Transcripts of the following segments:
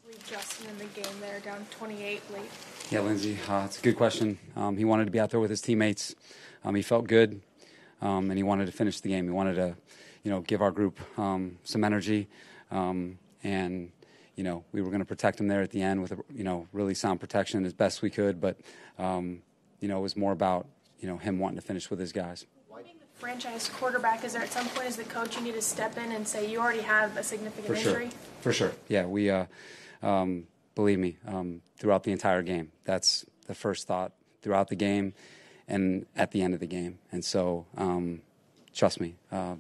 Leave Justin in the game there, down 28 late? Yeah, Lindsay, it's a good question. He wanted to be out there with his teammates. He felt good, and he wanted to finish the game. He wanted to, give our group some energy, and we were going to protect him there at the end with really sound protection as best we could. But it was more about him wanting to finish with his guys. Being the franchise quarterback, is there at some point as the coach you need to step in and say you already have a significant injury? For sure. Yeah, we believe me, throughout the entire game. That's the first thought throughout the game and at the end of the game. And so, trust me,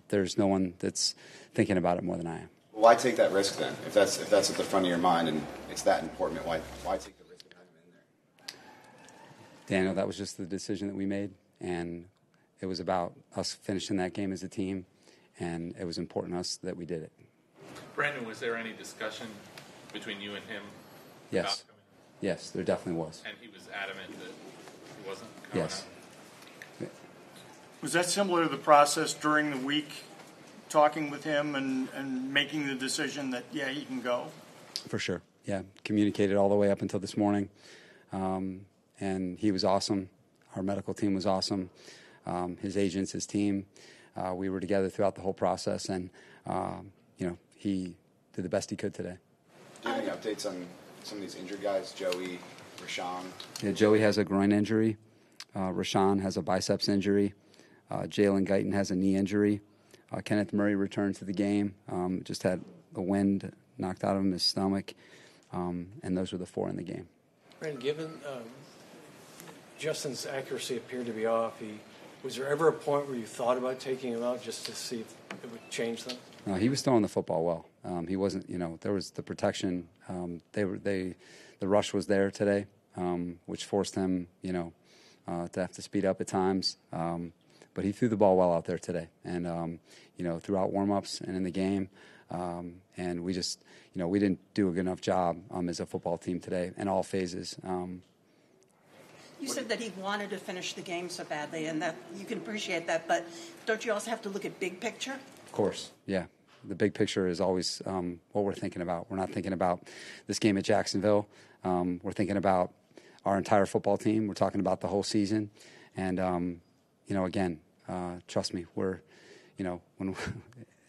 there's no one that's thinking about it more than I am. Why take that risk then? If that's at the front of your mind and it's that important, why take the risk of having him in there? Daniel, that was just the decision that we made, and it was about us finishing that game as a team, and it was important to us that we did it. Brandon, was there any discussion between you and him? Yes. Yes, there definitely was. And he was adamant that he wasn't coming Yes. out? Was that similar to the process during the week, talking with him and making the decision that, yeah, he can go? For sure. Yeah, communicated all the way up until this morning. And he was awesome. Our medical team was awesome. His agents, his team. We were together throughout the whole process, and, he did the best he could today. Do you have any updates on some of these injured guys, Joey, Rashawn? Yeah, Joey has a groin injury. Rashawn has a biceps injury. Jalen Guyton has a knee injury. Kenneth Murray returned to the game. Just had the wind knocked out of his stomach. And those were the four in the game. Brandon, given Justin's accuracy appeared to be off, was there ever a point where you thought about taking him out just to see if it would change them? No, he was throwing the football well. He wasn't, there was the protection. The rush was there today, which forced him, to have to speed up at times. But he threw the ball well out there today, and throughout warm-ups and in the game. And we just, we didn't do a good enough job as a football team today in all phases. You said that he wanted to finish the game so badly, and that you can appreciate that. But don't you also have to look at big picture? Of course, yeah. The big picture is always what we're thinking about. We're not thinking about this game at Jacksonville. We're thinking about our entire football team. We're talking about the whole season. And, again, trust me, we're, when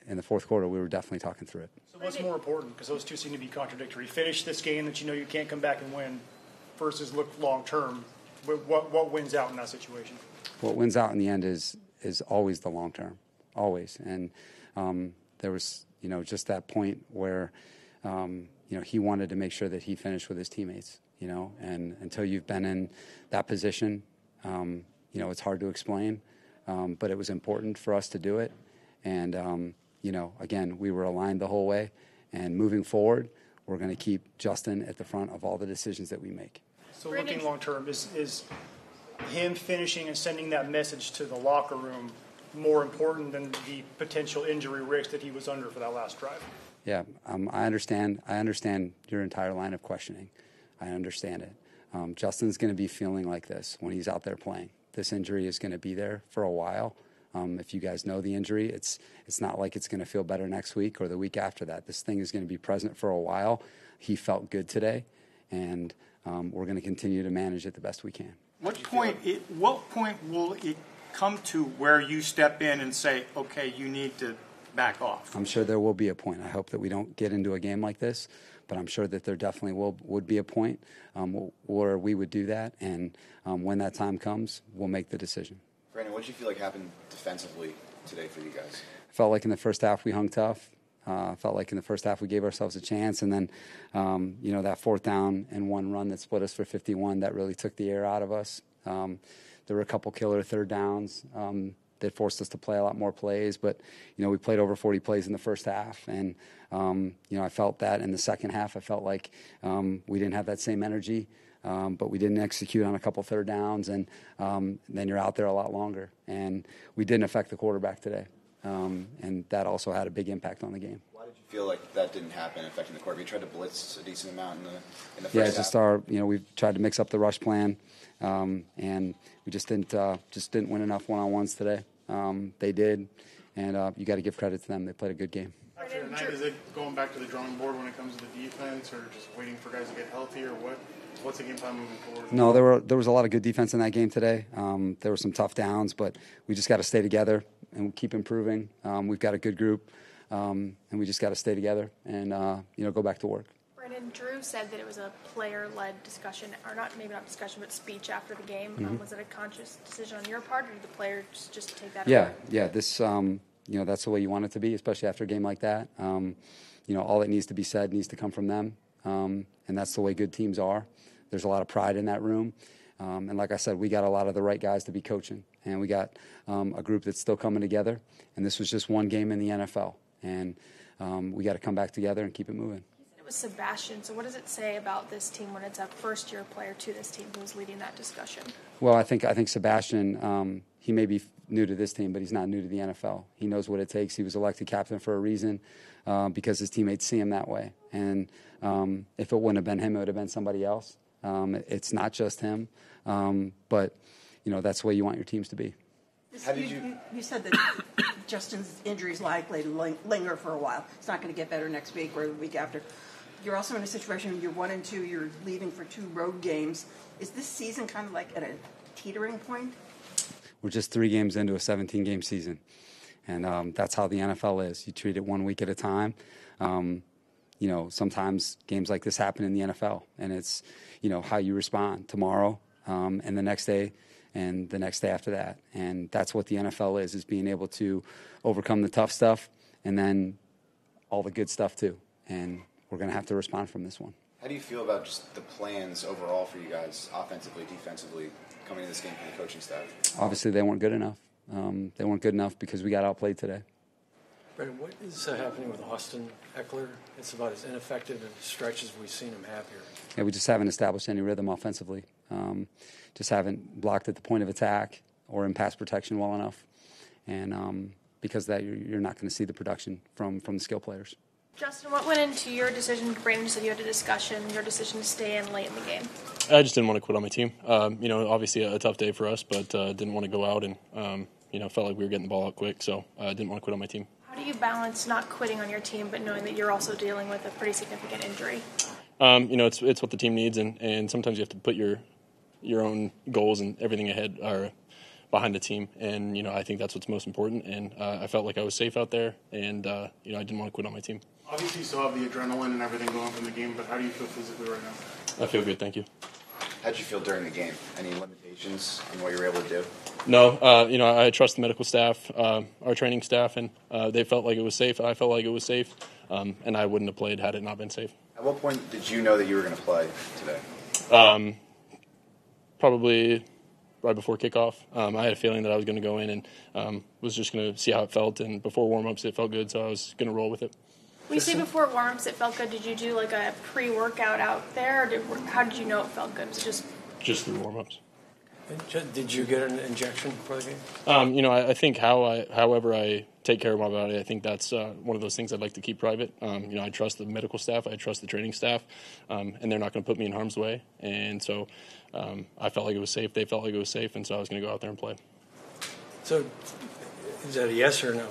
in the fourth quarter, we were definitely talking through it. So what's more important? Because those two seem to be contradictory. Finish this game that you can't come back and win versus look long-term. What wins out in that situation? What wins out in the end is always the long-term, always. And there was, just that point where, he wanted to make sure that he finished with his teammates, and until you've been in that position, it's hard to explain, but it was important for us to do it. And, again, we were aligned the whole way, and moving forward, we're going to keep Justin at the front of all the decisions that we make. So looking long-term, is him finishing and sending that message to the locker room more important than the potential injury risk that he was under for that last drive? Yeah, I understand your entire line of questioning. I understand it. Justin's going to be feeling like this when he's out there playing. This injury is going to be there for a while. If you guys know the injury, it's not like it's going to feel better next week or the week after that. This thing is going to be present for a while. He felt good today, and we're going to continue to manage it the best we can. What point will it come to where you step in and say, okay, you need to back off? I'm sure there will be a point. I hope that we don't get into a game like this, but I'm sure that there definitely would be a point where we would do that, and when that time comes, we'll make the decision. Brandon, what did you feel like happened defensively today for you guys? I felt like in the first half we hung tough. Felt like in the first half we gave ourselves a chance, and then, that 4th down and 1 run that split us for 51, that really took the air out of us. There were a couple killer 3rd downs that forced us to play a lot more plays, but, we played over 40 plays in the first half, and, I felt that in the second half. I felt like we didn't have that same energy, but we didn't execute on a couple 3rd downs, and then you're out there a lot longer, and we didn't affect the quarterback today. And that also had a big impact on the game. Why did you feel like that didn't happen affecting the quarterback? You tried to blitz a decent amount in the first half. Yeah, we tried to mix up the rush plan, and we just didn't win enough one-on-ones today. They did, and you got to give credit to them. They played a good game. After tonight, is it going back to the drawing board when it comes to the defense, or just waiting for guys to get healthy, or what's the game plan moving forward? No, there was a lot of good defense in that game today. There were some tough downs, but we just got to stay together and keep improving. We've got a good group, and we just got to stay together and go back to work. Brandon, Drew said that it was a player-led discussion, or maybe not discussion, but speech after the game. Mm-hmm. Was it a conscious decision on your part, or did the players just take that? Yeah. This, that's the way you want it to be, especially after a game like that. All that needs to be said needs to come from them, and that's the way good teams are. There's a lot of pride in that room, and like I said, we got a lot of the right guys to be coaching, and we got a group that's still coming together. And this was just one game in the NFL, and we got to come back together and keep it moving. It was Sebastian. So what does it say about this team when it's a first-year player to this team who's leading that discussion? Well, I think Sebastian, he may be new to this team, but he's not new to the NFL. He knows what it takes. He was elected captain for a reason because his teammates see him that way. And if it wouldn't have been him, it would have been somebody else. It's not just him, but that's the way you want your teams to be. You said that Justin's injury is likely to linger for a while. It's not going to get better next week or the week after. You're also in a situation where you're 1-2. You're leaving for 2 road games. Is this season kind of like at a teetering point? We're just 3 games into a 17-game season, and that's how the NFL is. You treat it 1 week at a time. Sometimes games like this happen in the NFL, and it's how you respond tomorrow and the next day and the next day after that. And that's what the NFL is being able to overcome the tough stuff and then all the good stuff too. And we're going to have to respond from this one. How do you feel about just the plans overall for you guys, offensively, defensively, coming into this game from the coaching staff? Obviously, they weren't good enough. They weren't good enough because we got outplayed today. Brandon, what is happening with Austin Eckler? It's about as ineffective a stretch as we've seen him have here. Yeah, we just haven't established any rhythm offensively. Just haven't blocked at the point of attack or in pass protection well enough. And because of that, you're not going to see the production from the skill players. Justin, what went into your decision? Brandon said you had a discussion, your decision to stay in late in the game. I just didn't want to quit on my team. Obviously a tough day for us, but didn't want to go out and, felt like we were getting the ball out quick, so I didn't want to quit on my team. How do you balance not quitting on your team, but knowing that you're also dealing with a pretty significant injury? It's what the team needs, and sometimes you have to put your own goals and everything ahead or behind the team, and I think that's what's most important. And I felt like I was safe out there, and I didn't want to quit on my team. Obviously, you still have the adrenaline and everything going from the game, but how do you feel physically right now? I feel good, thank you. How did you feel during the game? Any limitations on what you were able to do? No, I trust the medical staff, our training staff, and they felt like it was safe. I felt like it was safe, and I wouldn't have played had it not been safe. At what point did you know that you were going to play today? Probably right before kickoff. I had a feeling that I was going to go in and was just going to see how it felt, and before warm-ups it felt good, so I was going to roll with it. When you say before warm-ups it felt good, did you do like a pre-workout out there, or how did you know it felt good? Was it just through warm-ups. Did you get an injection for the game? I think however I take care of my body, I think that's one of those things I'd like to keep private. I trust the medical staff, I trust the training staff, and they're not going to put me in harm's way. And so I felt like it was safe, they felt like it was safe, and so I was going to go out there and play. So is that a yes or no?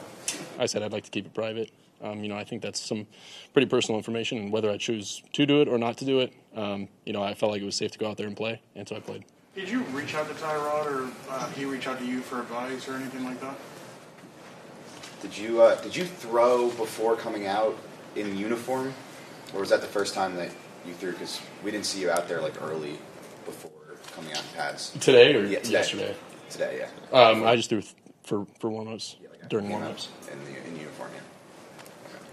I said I'd like to keep it private. I think that's some pretty personal information, and whether I choose to do it or not to do it, I felt like it was safe to go out there and play, and so I played. Did you reach out to Tyrod, or he reach out to you for advice or anything like that? Did you throw before coming out in uniform, or was that the first time that you threw? Because we didn't see you out there like early before coming out in pads. Today or today. Yesterday? Today, yeah. I just threw for warm-ups, during warm-ups. In uniform, yeah.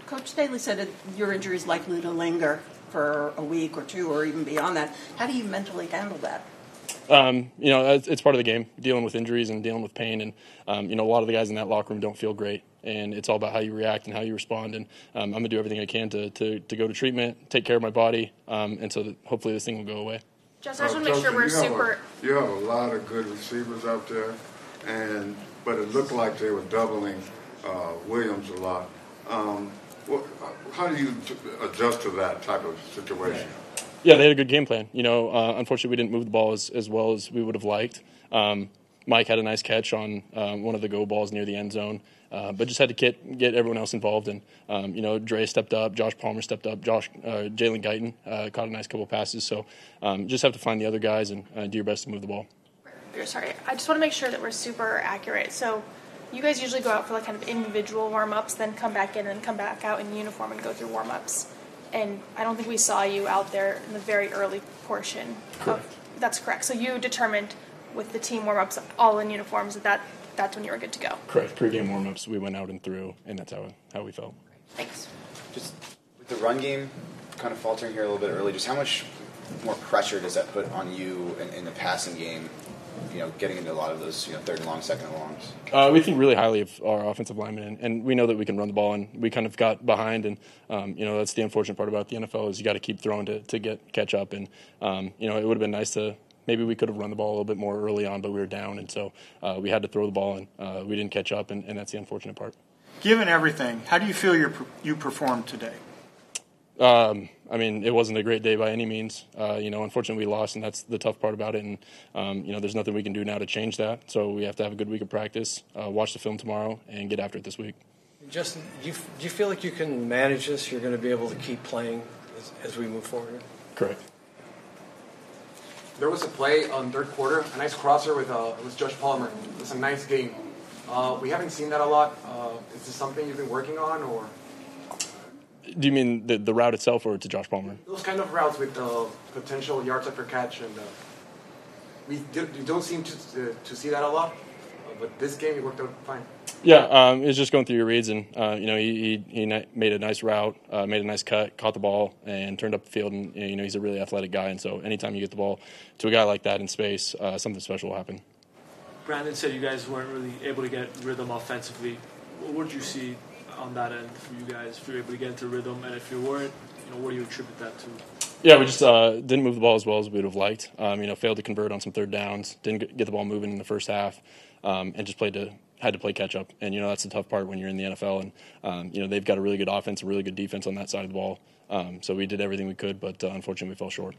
Coach Staley said that your injury is likely to linger for a week or 2 or even beyond that. How do you mentally handle that? It's part of the game, dealing with injuries and dealing with pain. And, a lot of the guys in that locker room don't feel great. And it's all about how you react and how you respond. And I'm going to do everything I can to go to treatment, take care of my body, and so that hopefully this thing will go away. Justin, I just want to make sure we're super... You have a lot of good receivers out there, but it looked like they were doubling Williams a lot. How do you adjust to that type of situation? Yeah, they had a good game plan. Unfortunately, we didn't move the ball as well as we would have liked. Mike had a nice catch on one of the go balls near the end zone, but just had to get everyone else involved. And, Dre stepped up, Josh Palmer stepped up, Jalen Guyton caught a nice couple passes. So just have to find the other guys and do your best to move the ball. Sorry, I just want to make sure that we're super accurate. So you guys usually go out for like kind of individual warm-ups, then come back in and come back out in uniform and go through warm-ups. And I don't think we saw you out there in the very early portion. Correct. That's correct. So you determined with the team warm-ups all in uniforms that's when you were good to go. Correct. Pre-game warm-ups, we went out and through, and that's how we felt. Thanks. Just with the run game kind of faltering here a little bit early, just how much more pressure does that put on you in the passing game, getting into a lot of those, third and long, second and longs? We think really highly of our offensive linemen, and we know that we can run the ball, and we kind of got behind, and, that's the unfortunate part about the NFL is you got to keep throwing to catch up, and, it would have been nice to, maybe we could have run the ball a little bit more early on, but we were down, and so we had to throw the ball, and we didn't catch up, and that's the unfortunate part. Given everything, how do you feel you performed today? It wasn't a great day by any means. Unfortunately we lost, and that's the tough part about it. And, there's nothing we can do now to change that. So we have to have a good week of practice, watch the film tomorrow, and get after it this week. Justin, do you feel like you can manage this? You're going to be able to keep playing as we move forward? Correct. There was a play on third quarter, a nice crosser with Josh Palmer. It was a nice game. We haven't seen that a lot. Is this something you've been working on, or? Do you mean the route itself or to Josh Palmer? Those kind of routes with potential yards after catch, and we don't seem to see that a lot. But this game, it worked out fine. Yeah, it's just going through your reads, and he made a nice route, made a nice cut, caught the ball, and turned up the field. And he's a really athletic guy, and so anytime you get the ball to a guy like that in space, something special will happen. Brandon said you guys weren't really able to get rhythm offensively. What did you see on that end for you guys, if you were able to get into rhythm, and if you weren't, what do you attribute that to? Yeah, we just didn't move the ball as well as we would have liked. Failed to convert on some third downs, didn't get the ball moving in the first half, and just had to play catch up. And that's the tough part when you're in the NFL, and they've got a really good offense, a really good defense on that side of the ball. So we did everything we could, but unfortunately we fell short.